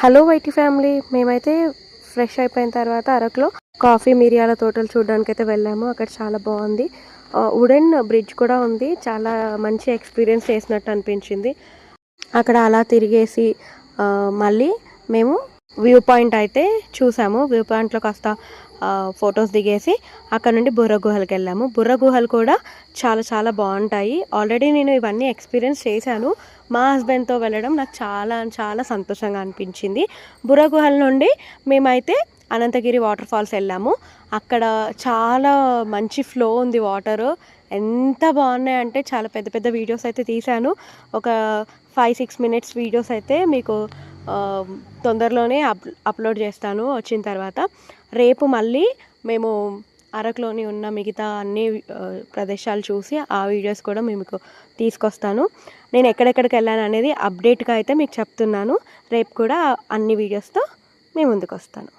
Hello YT family, మేమైతే fresh అయిపోయిన తర్వాత అరకులో కాఫీ మిరియాల తోటలు చూడడానికి అయితే వెళ్ళాము. అక్కడ చాలా బాగుంది. వుడెన్ బ్రిడ్జ్ కూడా ఉంది. చాలా మంచి ఎక్స్పీరియన్స్ చేసినట్టు అనిపించింది. అక్కడ అలా తిరిగేసి మళ్ళీ మేము వ్యూ పాయింట్ అయితే చూసాము. వ్యూ పాయింట్లో కాస్త ఫొటోస్ దిగేసి అక్కడ నుండి బుర్ర గుహలకు వెళ్ళాము. బుర్ర గుహలు కూడా చాలా చాలా బాగుంటాయి. ఆల్రెడీ నేను ఇవన్నీ ఎక్స్పీరియన్స్ చేశాను. మా హస్బెండ్తో వెళ్ళడం నాకు చాలా చాలా సంతోషంగా అనిపించింది. బుర్ర గుహల నుండి మేమైతే అనంతగిరి వాటర్ ఫాల్స్ వెళ్ళాము. అక్కడ చాలా మంచి ఫ్లో ఉంది వాటర్. ఎంత బాగున్నాయి అంటే చాలా పెద్ద పెద్ద వీడియోస్ అయితే తీశాను. ఒక 5-6 మినిట్స్ వీడియోస్ అయితే మీకు తొందరలోనే అప్లోడ్ చేస్తాను వచ్చిన తర్వాత. రేపు మళ్ళీ మేము అరకులోని ఉన్న మిగతా అన్ని ప్రదేశాలు చూసి ఆ వీడియోస్ కూడా మీకు తీసుకొస్తాను. నేను ఎక్కడెక్కడికి వెళ్ళాను అనేది అప్డేట్గా అయితే మీకు చెప్తున్నాను. రేపు కూడా అన్ని వీడియోస్తో మీ ముందుకు వస్తాను.